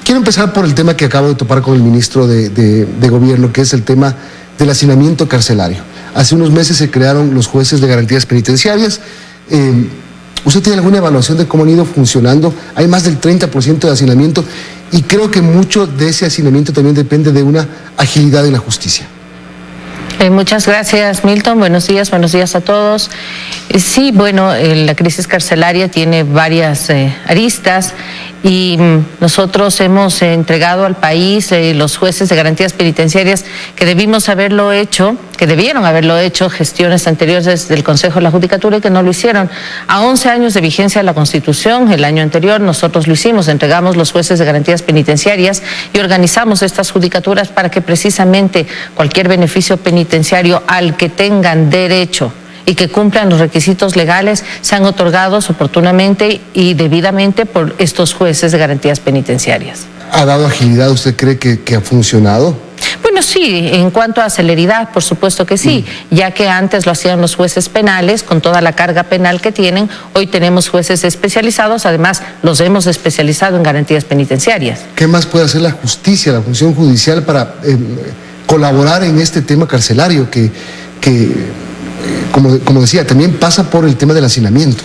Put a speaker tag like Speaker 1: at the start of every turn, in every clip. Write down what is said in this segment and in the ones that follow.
Speaker 1: Quiero empezar por el tema que acabo de topar con el ministro de Gobierno, que es el tema del hacinamiento carcelario. Hace unos meses se crearon los jueces de garantías penitenciarias. ¿Usted tiene alguna evaluación de cómo han ido funcionando? Hay más del 30% de hacinamiento y creo que mucho de ese hacinamiento también depende de una agilidad en la justicia.
Speaker 2: Muchas gracias, Milton. Buenos días a todos. Sí, bueno, la crisis carcelaria tiene varias aristas y nosotros hemos entregado al país los jueces de garantías penitenciarias que debieron haberlo hecho gestiones anteriores del Consejo de la Judicatura y que no lo hicieron. A 11 años de vigencia de la Constitución, el año anterior nosotros lo hicimos, entregamos los jueces de garantías penitenciarias y organizamos estas judicaturas para que precisamente cualquier beneficio penitenciario al que tengan derecho y que cumplan los requisitos legales sean otorgados oportunamente y debidamente por estos jueces de garantías penitenciarias.
Speaker 1: ¿Ha dado agilidad? ¿Usted cree que ha funcionado?
Speaker 2: Bueno, sí, en cuanto a celeridad, por supuesto que sí, ya que antes lo hacían los jueces penales con toda la carga penal que tienen, hoy tenemos jueces especializados, además los hemos especializado en garantías penitenciarias.
Speaker 1: ¿Qué más puede hacer la justicia, la función judicial para colaborar en este tema carcelario que como decía, también pasa por el tema del hacinamiento?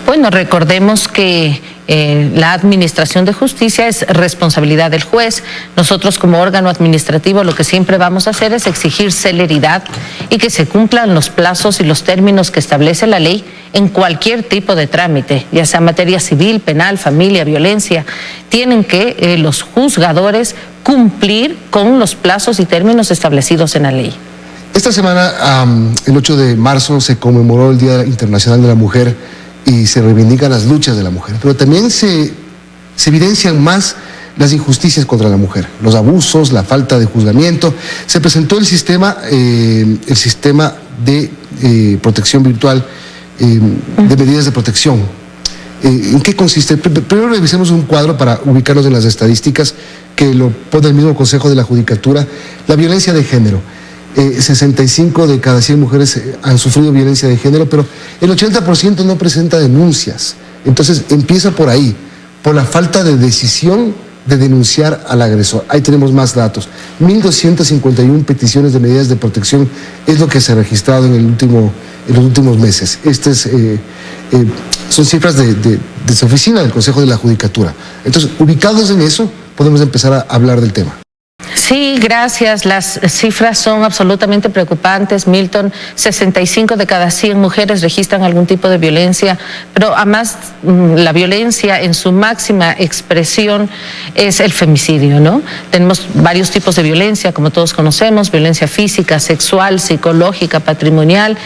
Speaker 2: Bueno, recordemos que la administración de justicia es responsabilidad del juez. Nosotros como órgano administrativo lo que siempre vamos a hacer es exigir celeridad y que se cumplan los plazos y los términos que establece la ley en cualquier tipo de trámite, ya sea materia civil, penal, familia, violencia. Tienen que los juzgadores cumplir con los plazos y términos establecidos en la ley.
Speaker 1: Esta semana, el 8 de marzo, se conmemoró el Día Internacional de la Mujer y se reivindican las luchas de la mujer, pero también se evidencian más las injusticias contra la mujer, los abusos, la falta de juzgamiento. Se presentó el sistema de protección virtual, de medidas de protección. ¿En qué consiste? Primero revisemos un cuadro para ubicarnos en las estadísticas que lo pone el mismo Consejo de la Judicatura. La violencia de género. 65 de cada 100 mujeres han sufrido violencia de género, pero el 80% no presenta denuncias. Entonces empieza por ahí, por la falta de decisión de denunciar al agresor. Ahí tenemos más datos. 1.251 peticiones de medidas de protección es lo que se ha registrado en los últimos meses. Son cifras de su oficina del Consejo de la Judicatura. Entonces, ubicados en eso, podemos empezar a hablar del tema.
Speaker 2: Sí, gracias. Las cifras son absolutamente preocupantes, Milton. 65 de cada 100 mujeres registran algún tipo de violencia, pero además la violencia en su máxima expresión es el femicidio, ¿no? Tenemos varios tipos de violencia, como todos conocemos, violencia física, sexual, psicológica, patrimonial,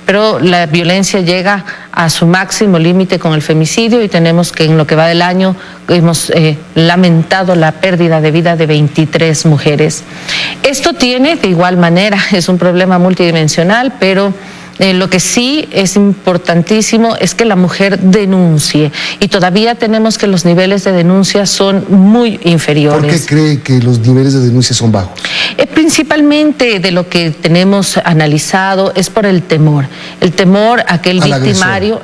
Speaker 2: pero la violencia llega a su máximo límite con el femicidio y tenemos que en lo que va del año hemos lamentado la pérdida de vida de 23 mujeres. Esto tiene de igual manera, es un problema multidimensional, pero lo que sí es importantísimo es que la mujer denuncie y todavía tenemos que los niveles de denuncia son muy inferiores.
Speaker 1: ¿Por qué cree que los niveles de denuncia son bajos?
Speaker 2: Principalmente de lo que tenemos analizado es por el temor a que el victimario,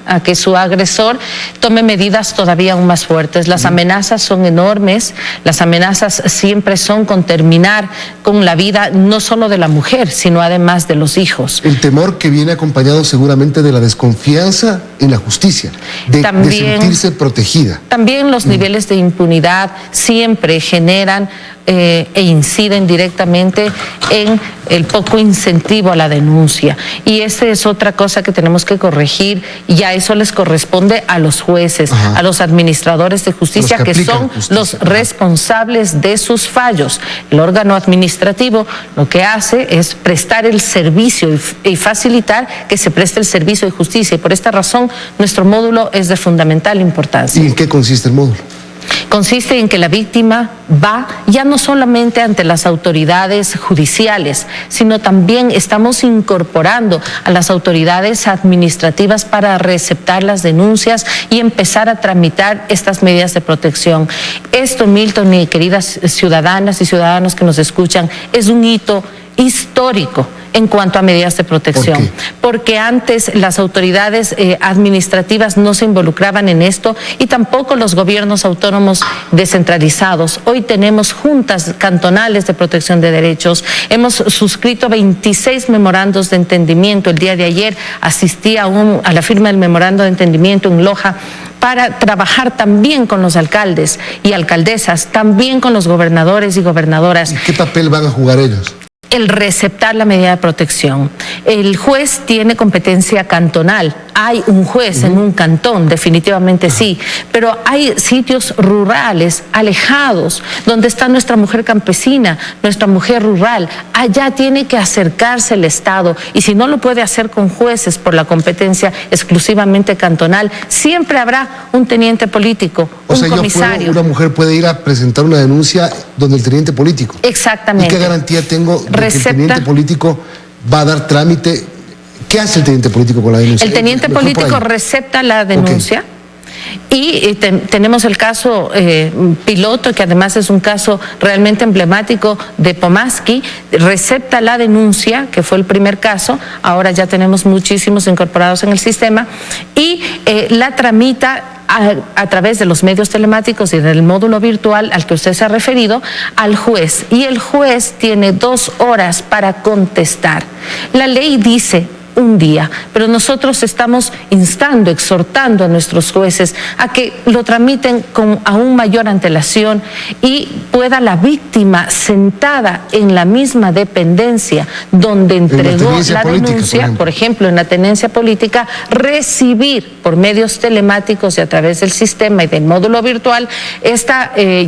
Speaker 2: a que su agresor tome medidas todavía aún más fuertes. Las amenazas son enormes, las amenazas siempre son con terminar con la vida no solo de la mujer, sino además de los hijos.
Speaker 1: El temor que viene acompañado seguramente de la desconfianza en la justicia, de sentirse protegida.
Speaker 2: También los niveles de impunidad siempre generan e inciden directamente en el poco incentivo a la denuncia. Y esta es otra cosa que tenemos que corregir y a eso les corresponde a los jueces, a los administradores de justicia, que son los responsables de sus fallos. El órgano administrativo lo que hace es prestar el servicio y facilitar que se preste el servicio de justicia y por esta razón nuestro módulo es de fundamental importancia.
Speaker 1: ¿Y en qué consiste el módulo?
Speaker 2: Consiste en que la víctima va ya no solamente ante las autoridades judiciales, sino también estamos incorporando a las autoridades administrativas para receptar las denuncias y empezar a tramitar estas medidas de protección. Esto, Milton y queridas ciudadanas y ciudadanos que nos escuchan, es un hito histórico en cuanto a medidas de protección.
Speaker 1: ¿Por qué?
Speaker 2: Porque antes las autoridades administrativas no se involucraban en esto y tampoco los gobiernos autónomos descentralizados. Hoy tenemos juntas cantonales de protección de derechos. Hemos suscrito 26 memorandos de entendimiento. El día de ayer asistí a la firma del memorando de entendimiento en Loja para trabajar también con los alcaldes y alcaldesas, también con los gobernadores y gobernadoras.
Speaker 1: ¿Y qué papel van a jugar ellos?
Speaker 2: El receptar la medida de protección. El juez tiene competencia cantonal. Hay un juez en un cantón, definitivamente sí, pero hay sitios rurales, alejados, donde está nuestra mujer campesina, nuestra mujer rural. Allá tiene que acercarse el Estado, y si no lo puede hacer con jueces por la competencia exclusivamente cantonal, siempre habrá un teniente político, un comisario.
Speaker 1: Una mujer puede ir a presentar una denuncia donde el teniente político.
Speaker 2: Exactamente.
Speaker 1: ¿Y qué garantía tengo de que el teniente político va a dar trámite? ¿Qué hace el teniente político con la denuncia?
Speaker 2: El teniente político recepta la denuncia. Okay. Y tenemos el caso piloto, que además es un caso realmente emblemático de Pomaski. Recepta la denuncia, que fue el primer caso, ahora ya tenemos muchísimos incorporados en el sistema, y la tramita a través de los medios telemáticos y del módulo virtual al que usted se ha referido al juez. Y el juez tiene 2 horas para contestar. La ley dice un día, pero nosotros estamos instando, exhortando a nuestros jueces a que lo tramiten con aún mayor antelación y pueda la víctima, sentada en la misma dependencia donde entregó la denuncia, por ejemplo, en la tenencia política, recibir por medios telemáticos y a través del sistema y del módulo virtual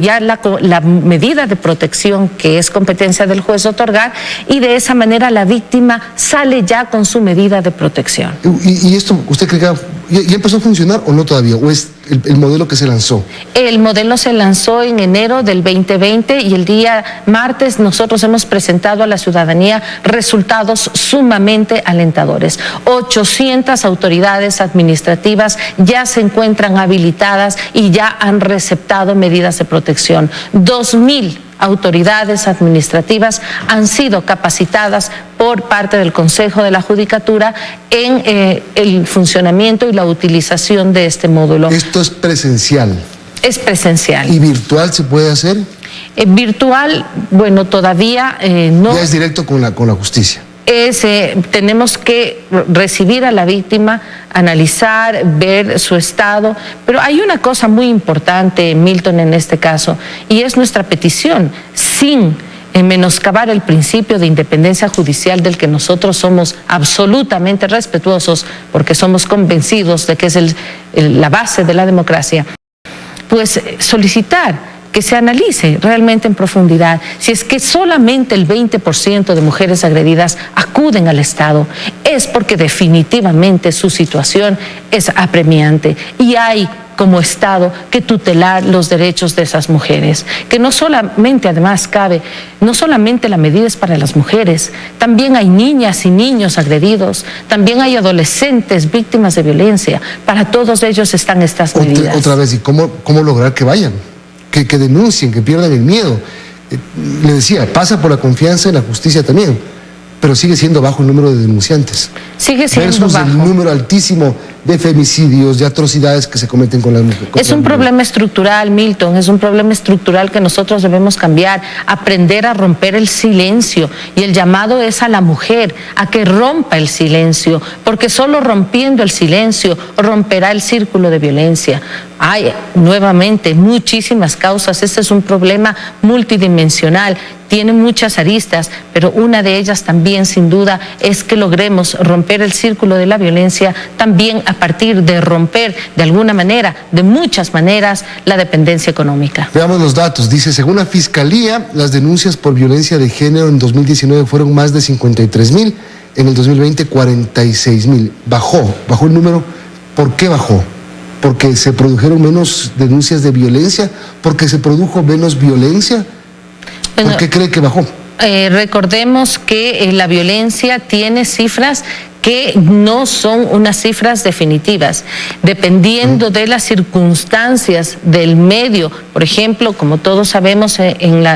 Speaker 2: ya la medida de protección que es competencia del juez otorgar, y de esa manera la víctima sale ya con su medida de protección.
Speaker 1: ¿Y esto usted cree que ya empezó a funcionar o no todavía? ¿O es el modelo que se lanzó? El
Speaker 2: modelo se lanzó en enero del 2020 y el día martes nosotros hemos presentado a la ciudadanía resultados sumamente alentadores. 800 autoridades administrativas ya se encuentran habilitadas y ya han receptado medidas de protección. 2.000 autoridades administrativas han sido capacitadas por parte del Consejo de la Judicatura en el funcionamiento y la utilización de este módulo.
Speaker 1: ¿Esto es presencial?
Speaker 2: Es presencial.
Speaker 1: ¿Y virtual se puede hacer?
Speaker 2: Virtual, bueno, todavía no.
Speaker 1: Ya es directo con la justicia.
Speaker 2: Tenemos que recibir a la víctima, analizar, ver su estado, pero hay una cosa muy importante, Milton, en este caso, y es nuestra petición, sin menoscabar el principio de independencia judicial del que nosotros somos absolutamente respetuosos, porque somos convencidos de que es la base de la democracia, pues solicitar que se analice realmente en profundidad si es que solamente el 20% de mujeres agredidas acuden al Estado, es porque definitivamente su situación es apremiante y hay como Estado que tutelar los derechos de esas mujeres, que no solamente además cabe, no solamente la medida es para las mujeres, también hay niñas y niños agredidos, también hay adolescentes víctimas de violencia, para todos ellos están estas medidas.
Speaker 1: Otra vez, ¿y cómo lograr que vayan? Que denuncien, que pierdan el miedo. Le decía, pasa por la confianza en la justicia también, pero sigue siendo bajo el número de denunciantes.
Speaker 2: Sigue siendo
Speaker 1: versus
Speaker 2: bajo.
Speaker 1: El número altísimo de femicidios, de atrocidades que se cometen con las mujeres.
Speaker 2: Es un problema estructural, Milton, es un problema estructural que nosotros debemos cambiar, aprender a romper el silencio, y el llamado es a la mujer a que rompa el silencio, porque solo rompiendo el silencio romperá el círculo de violencia. Hay nuevamente muchísimas causas, este es un problema multidimensional, tiene muchas aristas, pero una de ellas también sin duda es que logremos romper el círculo de la violencia también a partir de romper de alguna manera, de muchas maneras, la dependencia económica.
Speaker 1: Veamos los datos. Dice, según la Fiscalía, las denuncias por violencia de género en 2019 fueron más de 53,000, en el 2020 46,000. Bajó el número. ¿Por qué bajó? ¿Porque se produjeron menos denuncias de violencia? ¿Porque se produjo menos violencia? ¿Por qué cree que bajó?
Speaker 2: Recordemos que la violencia tiene cifras que no son unas cifras definitivas. Dependiendo de las circunstancias del medio, por ejemplo, como todos sabemos,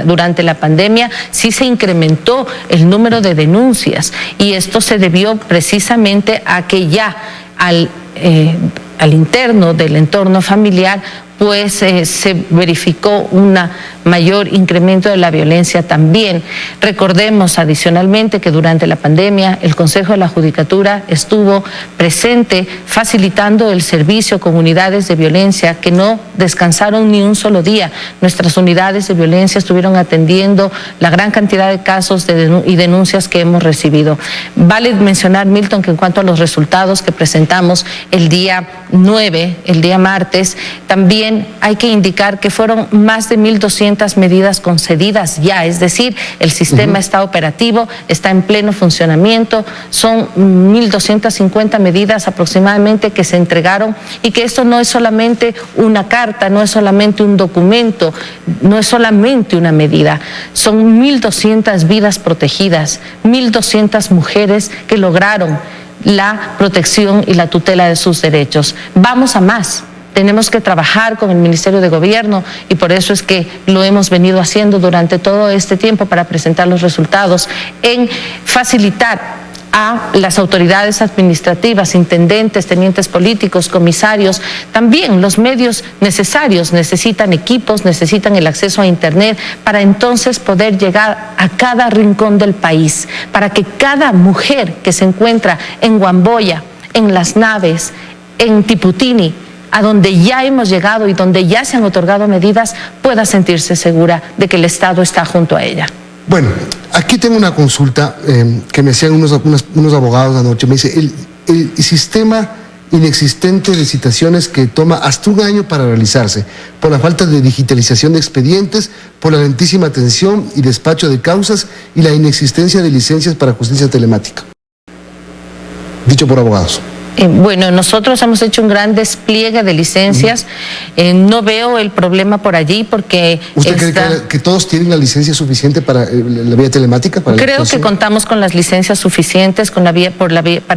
Speaker 2: durante la pandemia sí se incrementó el número de denuncias, y esto se debió precisamente a que ya al interno del entorno familiar pues se verificó un mayor incremento de la violencia también. Recordemos adicionalmente que durante la pandemia el Consejo de la Judicatura estuvo presente facilitando el servicio con unidades de violencia que no descansaron ni un solo día. Nuestras unidades de violencia estuvieron atendiendo la gran cantidad de casos y denuncias que hemos recibido. Vale mencionar, Milton, que en cuanto a los resultados que presentamos el día 9, el día martes, también hay que indicar que fueron más de 1.200 medidas concedidas ya, es decir, el sistema está operativo, está en pleno funcionamiento, son 1.250 medidas aproximadamente que se entregaron, y que esto no es solamente una carta, no es solamente un documento, no es solamente una medida, son 1.200 vidas protegidas, 1.200 mujeres que lograron la protección y la tutela de sus derechos. Vamos a más. Tenemos que trabajar con el Ministerio de Gobierno, y por eso es que lo hemos venido haciendo durante todo este tiempo para presentar los resultados, en facilitar a las autoridades administrativas, intendentes, tenientes políticos, comisarios, también los medios necesarios, necesitan equipos, necesitan el acceso a Internet para entonces poder llegar a cada rincón del país, para que cada mujer que se encuentra en Guamboya, en Las Naves, en Tiputini, a donde ya hemos llegado y donde ya se han otorgado medidas, pueda sentirse segura de que el Estado está junto a ella.
Speaker 1: Bueno, aquí tengo una consulta que me hacían unos abogados anoche. Me dice, el sistema inexistente de citaciones que toma hasta un año para realizarse, por la falta de digitalización de expedientes, por la lentísima atención y despacho de causas y la inexistencia de licencias para justicia telemática. Dicho por abogados.
Speaker 2: Bueno, nosotros hemos hecho un gran despliegue de licencias. No veo el problema por allí porque...
Speaker 1: ¿Usted cree que todos tienen la licencia suficiente para la vía telemática?
Speaker 2: Creo que contamos con las licencias suficientes para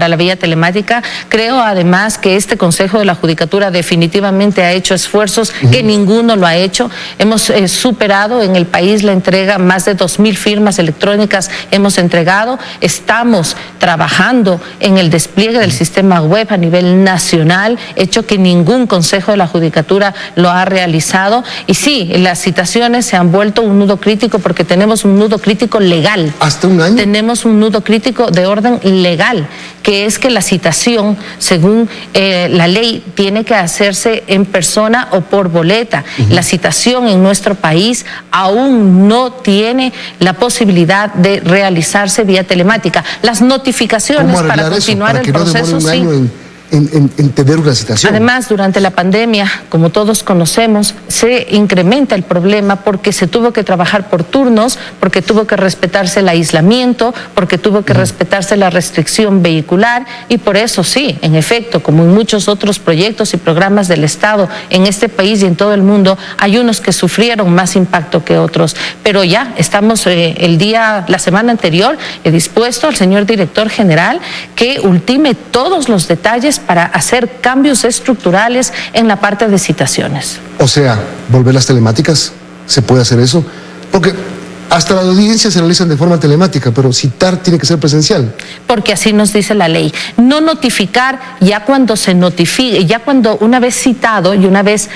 Speaker 2: la vía telemática. Creo además que este Consejo de la Judicatura definitivamente ha hecho esfuerzos que ninguno lo ha hecho. Hemos superado en el país la entrega, más de 2.000 firmas electrónicas hemos entregado. Estamos trabajando en el despliegue del sistema web a nivel nacional, hecho que ningún Consejo de la Judicatura lo ha realizado. Y sí, las citaciones se han vuelto un nudo crítico porque tenemos un nudo crítico legal.
Speaker 1: ¿Hasta un año?
Speaker 2: Tenemos un nudo crítico de orden legal, que es que la citación, según la ley, tiene que hacerse en persona o por boleta. La citación en nuestro país aún no tiene la posibilidad de realizarse vía telemática. Las notificaciones para continuar el proceso, sí.
Speaker 1: En tener una citación.
Speaker 2: Además, durante la pandemia, como todos conocemos, se incrementa el problema porque se tuvo que trabajar por turnos, porque tuvo que respetarse el aislamiento, porque tuvo que respetarse la restricción vehicular, y por eso sí, en efecto, como en muchos otros proyectos y programas del Estado en este país y en todo el mundo, hay unos que sufrieron más impacto que otros. Pero ya estamos la semana anterior, he dispuesto al señor director general que ultime todos los detalles para hacer cambios estructurales en la parte de citaciones.
Speaker 1: O sea, volver las telemáticas, ¿se puede hacer eso? Porque hasta las audiencias se realizan de forma telemática, pero citar tiene que ser presencial.
Speaker 2: Porque así nos dice la ley. No notificar ya cuando se notifique, ya cuando una vez citado y una vez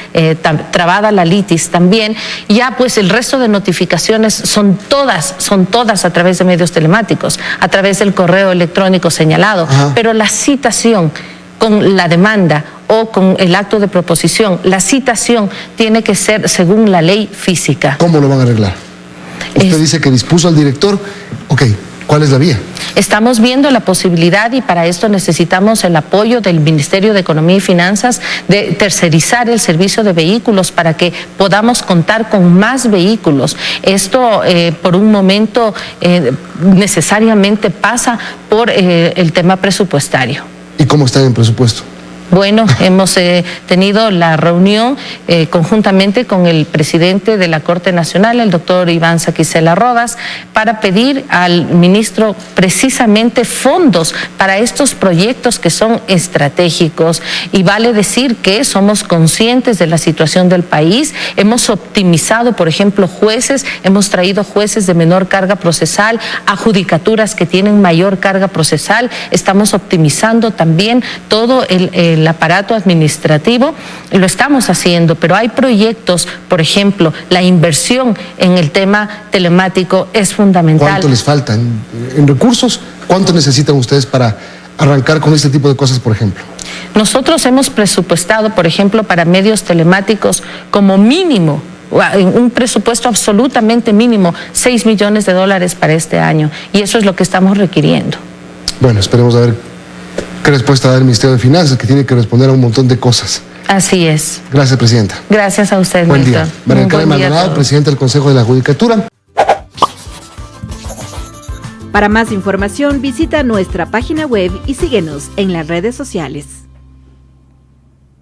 Speaker 2: trabada la litis también, ya pues el resto de notificaciones son todas a través de medios telemáticos, a través del correo electrónico señalado. Pero la citación con la demanda o con el acto de proposición, la citación tiene que ser según la ley física.
Speaker 1: ¿Cómo lo van a arreglar? Usted dice que dispuso al director, ok, ¿cuál es la vía?
Speaker 2: Estamos viendo la posibilidad, y para esto necesitamos el apoyo del Ministerio de Economía y Finanzas, de tercerizar el servicio de vehículos para que podamos contar con más vehículos. Esto por un momento necesariamente pasa por el tema presupuestario.
Speaker 1: ¿Y cómo está en presupuesto?
Speaker 2: Bueno, hemos tenido la reunión conjuntamente con el presidente de la Corte Nacional, el doctor Iván Saquicela Rodas, para pedir al ministro precisamente fondos para estos proyectos que son estratégicos. Y vale decir que somos conscientes de la situación del país, hemos optimizado, por ejemplo, jueces, hemos traído jueces de menor carga procesal a judicaturas que tienen mayor carga procesal, estamos optimizando también todo el aparato administrativo, lo estamos haciendo, pero hay proyectos, por ejemplo, la inversión en el tema telemático es fundamental.
Speaker 1: ¿Cuánto les falta en recursos? ¿Cuánto necesitan ustedes para arrancar con este tipo de cosas, por ejemplo?
Speaker 2: Nosotros hemos presupuestado, por ejemplo, para medios telemáticos como mínimo, un presupuesto absolutamente mínimo, $6 millones para este año, y eso es lo que estamos requiriendo.
Speaker 1: Bueno, esperemos a ver qué respuesta da el Ministerio de Finanzas, que tiene que responder a un montón de cosas.
Speaker 2: Así es.
Speaker 1: Gracias, Presidenta.
Speaker 2: Gracias a usted,
Speaker 1: Buen
Speaker 2: Milton.
Speaker 1: día. María del Carmen Maldonado, Presidenta del Consejo de la Judicatura.
Speaker 3: Para más información, visita nuestra página web y síguenos en las redes sociales.